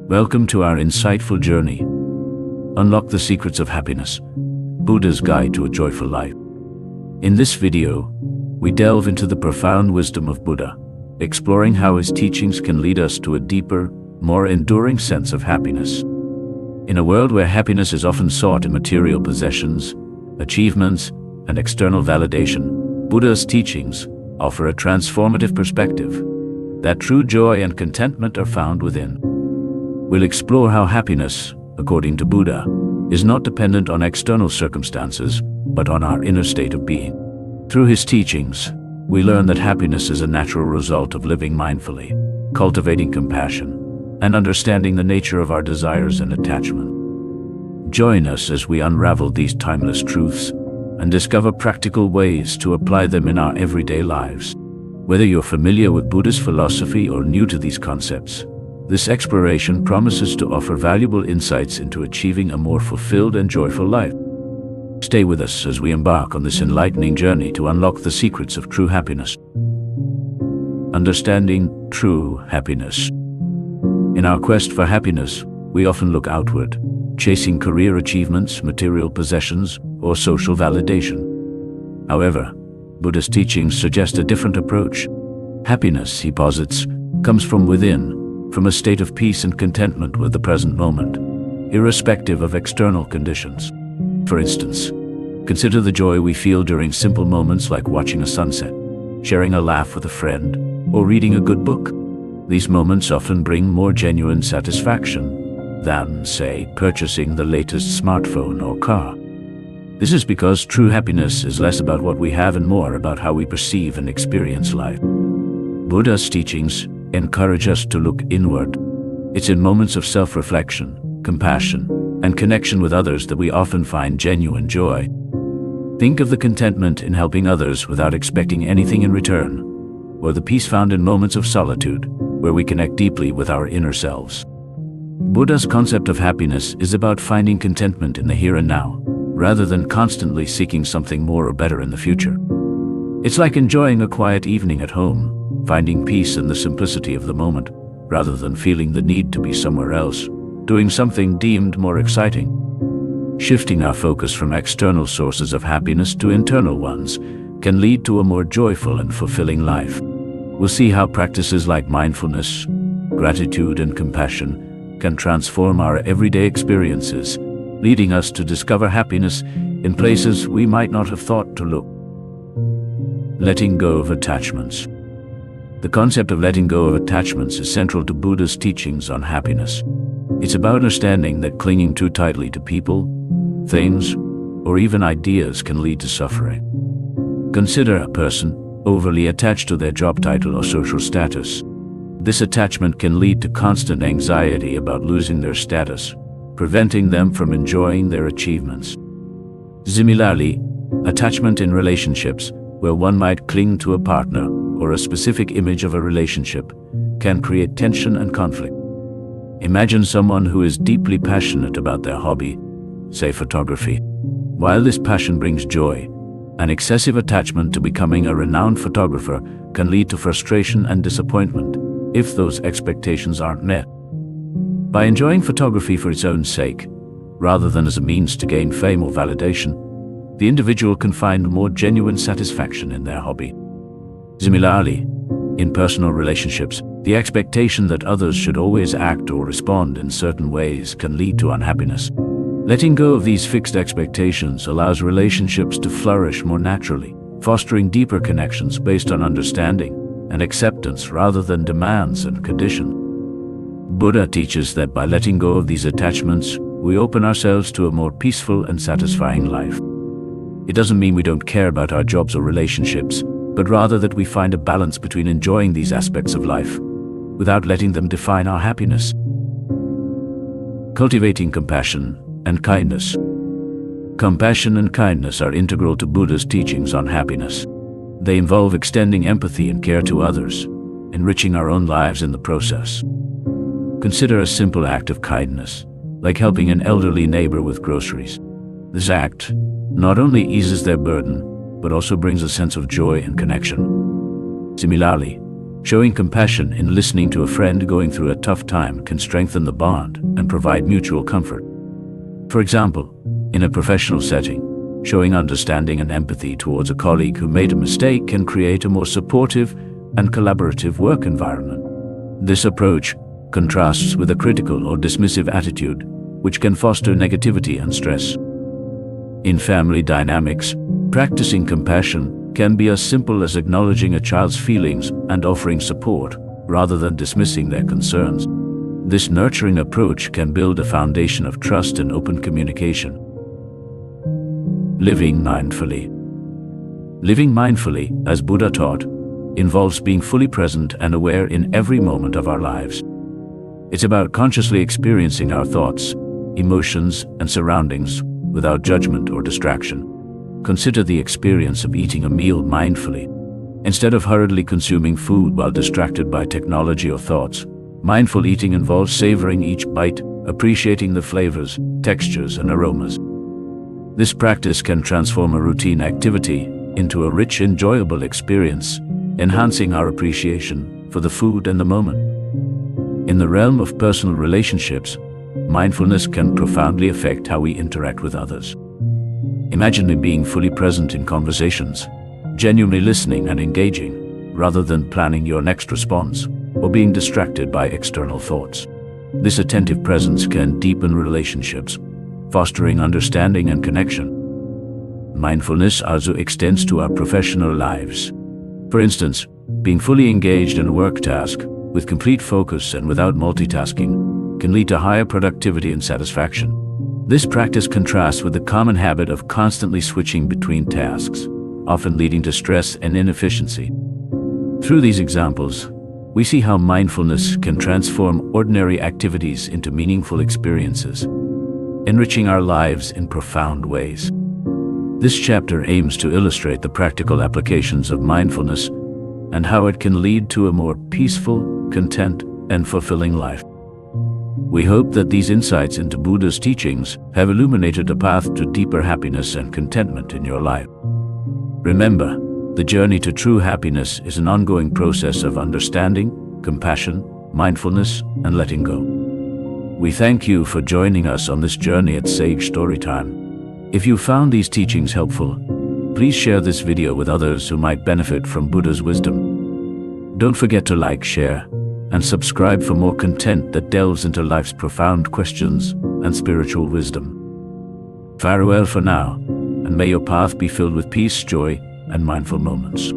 Welcome to our insightful journey. Unlock the secrets of happiness, Buddha's guide to a joyful life. In this video, we delve into the profound wisdom of Buddha, exploring how his teachings can lead us to a deeper, more enduring sense of happiness. In a world where happiness is often sought in material possessions, achievements, and external validation, Buddha's teachings offer a transformative perspective that true joy and contentment are found within. We'll explore how happiness, according to Buddha, is not dependent on external circumstances, but on our inner state of being. Through his teachings, we learn that happiness is a natural result of living mindfully, cultivating compassion, and understanding the nature of our desires and attachment. Join us as we unravel these timeless truths and discover practical ways to apply them in our everyday lives. Whether you're familiar with Buddhist philosophy or new to these concepts, this exploration promises to offer valuable insights into achieving a more fulfilled and joyful life. Stay with us as we embark on this enlightening journey to unlock the secrets of true happiness. Understanding true happiness. In our quest for happiness, we often look outward, chasing career achievements, material possessions, or social validation. However, Buddha's teachings suggest a different approach. Happiness, he posits, comes from within, from a state of peace and contentment with the present moment, irrespective of external conditions. For instance, consider the joy we feel during simple moments like watching a sunset, sharing a laugh with a friend, or reading a good book. These moments often bring more genuine satisfaction than, say, purchasing the latest smartphone or car. This is because true happiness is less about what we have and more about how we perceive and experience life. Buddha's teachings encourage us to look inward. It's in moments of self-reflection, compassion, and connection with others that we often find genuine joy. Think of the contentment in helping others without expecting anything in return, or the peace found in moments of solitude, where we connect deeply with our inner selves. Buddha's concept of happiness is about finding contentment in the here and now, rather than constantly seeking something more or better in the future. It's like enjoying a quiet evening at home, finding peace in the simplicity of the moment, rather than feeling the need to be somewhere else, doing something deemed more exciting. Shifting our focus from external sources of happiness to internal ones can lead to a more joyful and fulfilling life. We'll see how practices like mindfulness, gratitude, and compassion can transform our everyday experiences, leading us to discover happiness in places we might not have thought to look. Letting go of attachments. The concept of letting go of attachments is central to Buddha's teachings on happiness. It's about understanding that clinging too tightly to people, things, or even ideas can lead to suffering. Consider a person overly attached to their job title or social status. This attachment can lead to constant anxiety about losing their status, preventing them from enjoying their achievements. Similarly, attachment in relationships, where one might cling to a partner or a specific image of a relationship, can create tension and conflict. Imagine someone who is deeply passionate about their hobby, say photography. While this passion brings joy, an excessive attachment to becoming a renowned photographer can lead to frustration and disappointment if those expectations aren't met. By enjoying photography for its own sake, rather than as a means to gain fame or validation, the individual can find more genuine satisfaction in their hobby. Similarly, in personal relationships, the expectation that others should always act or respond in certain ways can lead to unhappiness. Letting go of these fixed expectations allows relationships to flourish more naturally, fostering deeper connections based on understanding and acceptance rather than demands and conditions. Buddha teaches that by letting go of these attachments, we open ourselves to a more peaceful and satisfying life. It doesn't mean we don't care about our jobs or relationships, but rather that we find a balance between enjoying these aspects of life without letting them define our happiness. Cultivating compassion and kindness. Compassion and kindness are integral to Buddha's teachings on happiness. They involve extending empathy and care to others, enriching our own lives in the process. Consider a simple act of kindness, like helping an elderly neighbor with groceries. This act not only eases their burden, but also brings a sense of joy and connection. Similarly, Showing compassion in listening to a friend going through a tough time can strengthen the bond and provide mutual comfort. For example, in a professional setting, showing understanding and empathy towards a colleague who made a mistake can create a more supportive and collaborative work environment. This approach contrasts with a critical or dismissive attitude, which can foster negativity and stress. In family dynamics, practicing compassion can be as simple as acknowledging a child's feelings and offering support, rather than dismissing their concerns. This nurturing approach can build a foundation of trust and open communication. Living mindfully. Living mindfully, as Buddha taught, involves being fully present and aware in every moment of our lives. It's about consciously experiencing our thoughts, emotions, and surroundings without judgment or distraction. Consider the experience of eating a meal mindfully. Instead of hurriedly consuming food while distracted by technology or thoughts, mindful eating involves savoring each bite, appreciating the flavors, textures, and aromas. This practice can transform a routine activity into a rich, enjoyable experience, enhancing our appreciation for the food and the moment. In the realm of personal relationships, mindfulness can profoundly affect how we interact with others. Imagine being fully present in conversations, genuinely listening and engaging, rather than planning your next response or being distracted by external thoughts. This attentive presence can deepen relationships, fostering understanding and connection. Mindfulness also extends to our professional lives. For instance, being fully engaged in a work task with complete focus and without multitasking can lead to higher productivity and satisfaction. This practice contrasts with the common habit of constantly switching between tasks, often leading to stress and inefficiency. Through these examples, we see how mindfulness can transform ordinary activities into meaningful experiences, enriching our lives in profound ways. This chapter aims to illustrate the practical applications of mindfulness and how it can lead to a more peaceful, content, and fulfilling life. We hope that these insights into Buddha's teachings have illuminated a path to deeper happiness and contentment in your life. Remember, the journey to true happiness is an ongoing process of understanding, compassion, mindfulness, and letting go. We thank you for joining us on this journey at Sage Storytime. If you found these teachings helpful, please share this video with others who might benefit from Buddha's wisdom. Don't forget to like, share, and subscribe for more content that delves into life's profound questions and spiritual wisdom. Farewell for now, and may your path be filled with peace, joy, and mindful moments.